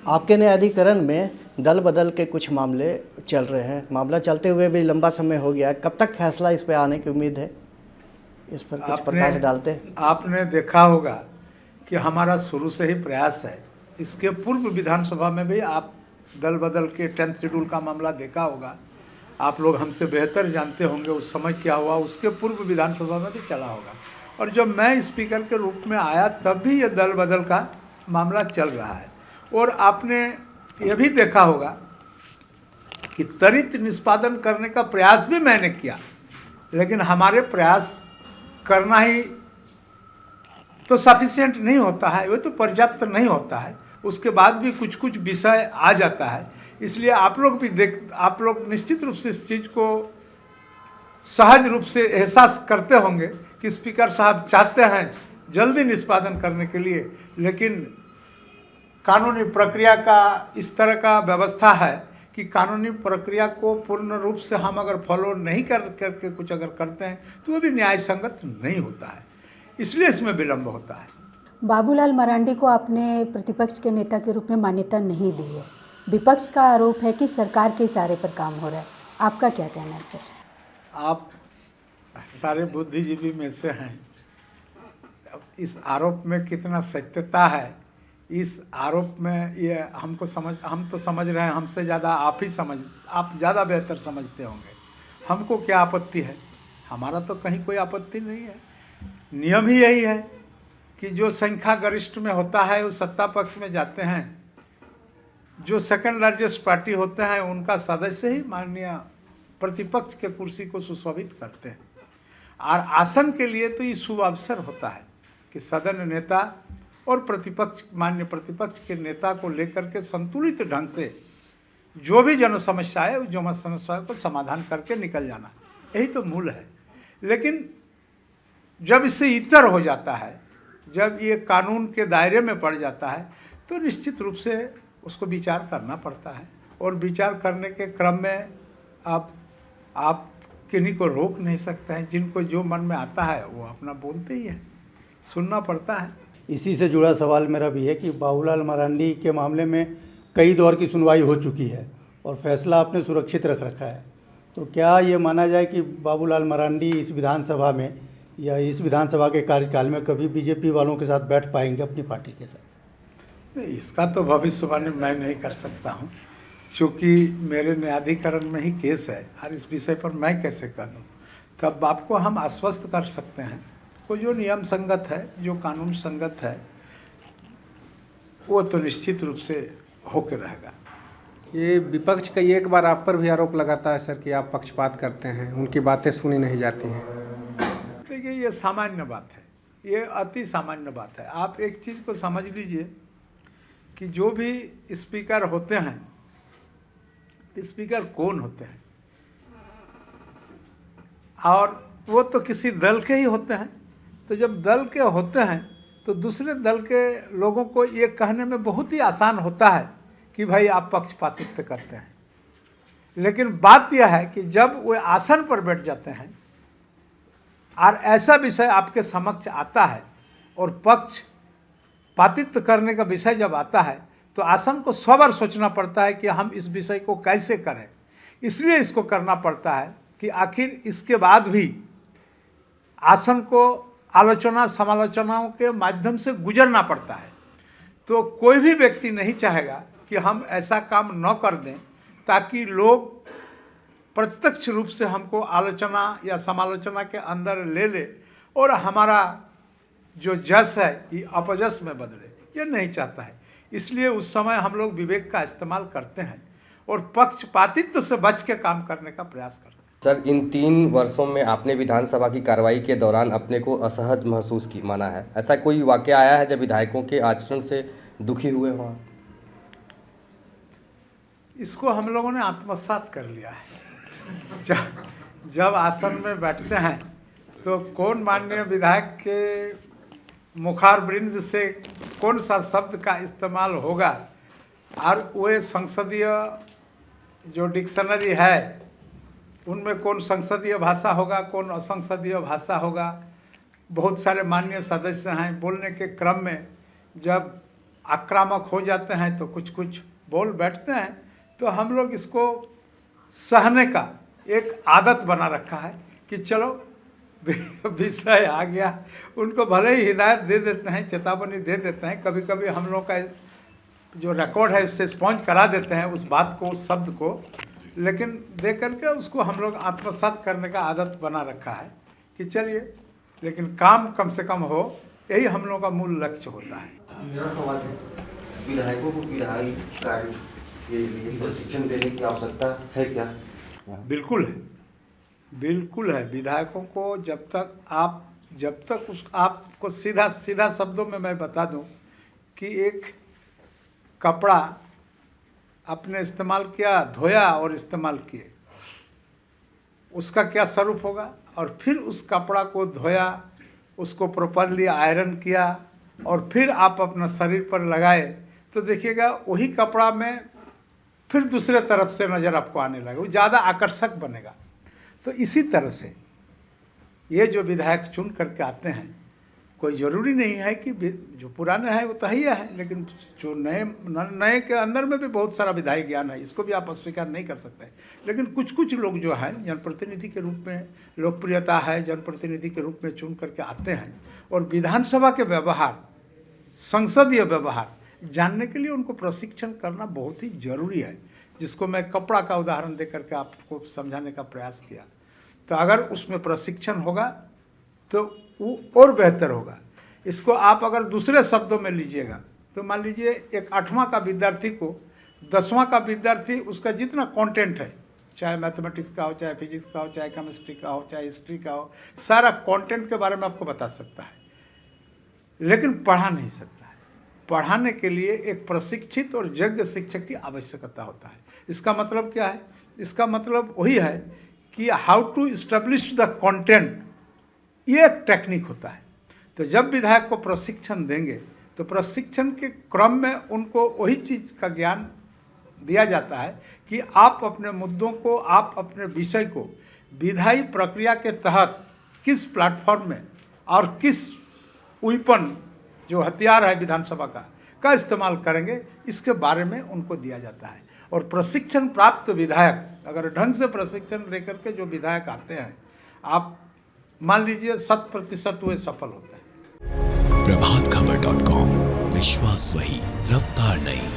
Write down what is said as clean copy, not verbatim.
आपके न्यायाधिकरण में दल बदल के कुछ मामले चल रहे हैं, मामला चलते हुए भी लंबा समय हो गया है, कब तक फैसला इस पे आने की उम्मीद है? इस पर कुछ प्रकाश डालते हैं। आपने देखा होगा कि हमारा शुरू से ही प्रयास है, इसके पूर्व विधानसभा में भी आप दल बदल के 10th शेड्यूल का मामला देखा होगा। आप लोग हमसे बेहतर जानते होंगे उस समय क्या हुआ, उसके पूर्व विधानसभा में भी चला होगा। और जब मैं स्पीकर के रूप में आया तब भी ये दल बदल का मामला चल रहा है। और आपने ये भी देखा होगा कि त्वरित निष्पादन करने का प्रयास भी मैंने किया, लेकिन हमारे प्रयास करना ही तो सफिशिएंट नहीं होता है, वो तो पर्याप्त नहीं होता है, उसके बाद भी कुछ कुछ विषय आ जाता है। इसलिए आप लोग निश्चित रूप से इस चीज़ को सहज रूप से एहसास करते होंगे कि स्पीकर साहब चाहते हैं जल्दी निष्पादन करने के लिए, लेकिन कानूनी प्रक्रिया का इस तरह का व्यवस्था है कि कानूनी प्रक्रिया को पूर्ण रूप से हम अगर फॉलो नहीं करके कुछ अगर करते हैं तो वो भी न्याय संगत नहीं होता है, इसलिए इसमें विलम्ब होता है। बाबूलाल मरांडी को आपने प्रतिपक्ष के नेता के रूप में मान्यता नहीं दी है। विपक्ष का आरोप है कि सरकार के इशारे पर काम हो रहा है, आपका क्या कहना है सर? आप सारे बुद्धिजीवी में से हैं, इस आरोप में कितना सत्यता है, इस आरोप में ये हम तो समझ रहे हैं, हमसे ज़्यादा आप ज़्यादा बेहतर समझते होंगे। हमको क्या आपत्ति है? हमारा तो कहीं कोई आपत्ति नहीं है। नियम ही यही है कि जो संख्या गरिष्ठ में होता है वो सत्ता पक्ष में जाते हैं, जो सेकंड लार्जेस्ट पार्टी होते हैं उनका सदस्य ही माननीय प्रतिपक्ष के कुर्सी को सुशोभित करते हैं। और आसन के लिए तो ये शुभ अवसर होता है कि सदन नेता और माननीय प्रतिपक्ष के नेता को लेकर के संतुलित ढंग से जो भी जन समस्या है उस जन समस्या को समाधान करके निकल जाना, यही तो मूल है। लेकिन जब इससे इतर हो जाता है, जब ये कानून के दायरे में पड़ जाता है, तो निश्चित रूप से उसको विचार करना पड़ता है। और विचार करने के क्रम में आप किन्हीं को रोक नहीं सकते हैं, जिनको जो मन में आता है वो अपना बोलते ही है, सुनना पड़ता है। इसी से जुड़ा सवाल मेरा भी है कि बाबूलाल मरांडी के मामले में कई दौर की सुनवाई हो चुकी है और फैसला आपने सुरक्षित रख रखा है, तो क्या ये माना जाए कि बाबूलाल मरांडी इस विधानसभा में या इस विधानसभा के कार्यकाल में कभी बीजेपी वालों के साथ बैठ पाएंगे अपनी पार्टी के साथ? इसका तो भविष्यवाणी मैं नहीं कर सकता हूँ, क्योंकि मेरे न्यायाधिकरण में ही केस है और इस विषय पर मैं कैसे कह दूँ। तब आपको हम आश्वस्त कर सकते हैं को जो नियम संगत है, जो कानून संगत है, वो तो निश्चित रूप से होकर रहेगा। ये विपक्ष का एक बार आप पर भी आरोप लगाता है सर कि आप पक्षपात करते हैं, उनकी बातें सुनी नहीं जाती हैं। देखिए ये सामान्य बात है, ये अति सामान्य बात है। आप एक चीज़ को समझ लीजिए कि जो भी स्पीकर होते हैं, स्पीकर कौन होते हैं, और वो तो किसी दल के ही होते हैं। तो जब दल के होते हैं तो दूसरे दल के लोगों को ये कहने में बहुत ही आसान होता है कि भाई आप पक्षपातित्व करते हैं। लेकिन बात यह है कि जब वो आसन पर बैठ जाते हैं और ऐसा विषय आपके समक्ष आता है और पक्षपातित्व करने का विषय जब आता है तो आसन को 100 बार सोचना पड़ता है कि हम इस विषय को कैसे करें। इसलिए इसको करना पड़ता है कि आखिर इसके बाद भी आसन को आलोचना समालोचनाओं के माध्यम से गुजरना पड़ता है। तो कोई भी व्यक्ति नहीं चाहेगा कि हम ऐसा काम न कर दें ताकि लोग प्रत्यक्ष रूप से हमको आलोचना या समालोचना के अंदर ले ले और हमारा जो जस है ये अपजस में बदले, ये नहीं चाहता है। इसलिए उस समय हम लोग विवेक का इस्तेमाल करते हैं और पक्षपातित्व से बच के काम करने का प्रयास करते हैं। सर, इन 3 वर्षों में आपने विधानसभा की कार्रवाई के दौरान अपने को असहज महसूस माना है? ऐसा कोई वाकया आया है जब विधायकों के आचरण से दुखी हुए हों? इसको हम लोगों ने आत्मसात कर लिया है। जब आसन में बैठते हैं तो कौन माननीय विधायक के मुखारबिंद से कौन सा शब्द का इस्तेमाल होगा और वे संसदीय जो डिक्शनरी है उनमें कौन संसदीय भाषा होगा, कौन असंसदीय भाषा होगा। बहुत सारे माननीय सदस्य हैं, बोलने के क्रम में जब आक्रामक हो जाते हैं तो कुछ कुछ बोल बैठते हैं, तो हम लोग इसको सहने का एक आदत बना रखा है कि चलो विषय आ गया, उनको भले ही हिदायत दे देते हैं, चेतावनी दे देते हैं, कभी कभी हम लोग का जो रिकॉर्ड है उससे स्पॉन्ज करा देते हैं उस बात को, उस शब्द को, लेकिन दे करके उसको हम लोग आत्मसात करने का आदत बना रखा है कि चलिए, लेकिन काम कम से कम हो, यही हम लोगों का मूल लक्ष्य होता है। मेरा सवाल है, विधायकों को विधायी कार्य के लिए प्रशिक्षण देने की आवश्यकता है क्या? बिल्कुल है, बिल्कुल है। विधायकों को जब तक उस आपको सीधा सीधा शब्दों में मैं बता दूं कि एक कपड़ा आपने इस्तेमाल किया, धोया और इस्तेमाल किए, उसका क्या स्वरूप होगा, और फिर उस कपड़ा को धोया, उसको प्रॉपरली आयरन किया और फिर आप अपना शरीर पर लगाए, तो देखिएगा वही कपड़ा में फिर दूसरे तरफ से नज़र आपको आने लगे, वो ज़्यादा आकर्षक बनेगा। तो इसी तरह से ये जो विधायक चुन करके आते हैं, कोई ज़रूरी नहीं है कि जो पुराने हैं वो तो ही है, लेकिन जो नए के अंदर में भी बहुत सारा विधायी ज्ञान है, इसको भी आप अस्वीकार नहीं कर सकते। लेकिन कुछ कुछ लोग जो हैं जनप्रतिनिधि के रूप में लोकप्रियता है, जनप्रतिनिधि के रूप में चुन करके आते हैं और विधानसभा के व्यवहार, संसदीय व्यवहार जानने के लिए उनको प्रशिक्षण करना बहुत ही जरूरी है, जिसको मैं कपड़ा का उदाहरण दे करके आपको समझाने का प्रयास किया। तो अगर उसमें प्रशिक्षण होगा तो वो और बेहतर होगा। इसको आप अगर दूसरे शब्दों में लीजिएगा तो मान लीजिए एक 8वां का विद्यार्थी को 10वां का विद्यार्थी, उसका जितना कंटेंट है, चाहे मैथमेटिक्स का हो, चाहे फिजिक्स का हो, चाहे केमिस्ट्री का हो, चाहे हिस्ट्री का हो, सारा कंटेंट के बारे में आपको बता सकता है, लेकिन पढ़ा नहीं सकता है। पढ़ाने के लिए एक प्रशिक्षित और योग्य शिक्षक की आवश्यकता होता है। इसका मतलब क्या है? इसका मतलब वही है कि how to establish the content, ये एक टेक्निक होता है। तो जब विधायक को प्रशिक्षण देंगे तो प्रशिक्षण के क्रम में उनको वही चीज़ का ज्ञान दिया जाता है कि आप अपने मुद्दों को, आप अपने विषय को विधायी प्रक्रिया के तहत किस प्लेटफॉर्म में और किस वेपन, जो हथियार है विधानसभा का इस्तेमाल करेंगे, इसके बारे में उनको दिया जाता है। और प्रशिक्षण प्राप्त विधायक अगर ढंग से प्रशिक्षण लेकर के जो विधायक आते हैं, आप मान लीजिए 100% वे सफल होते हैं। प्रभातखबर.com, विश्वास वही, रफ्तार नहीं।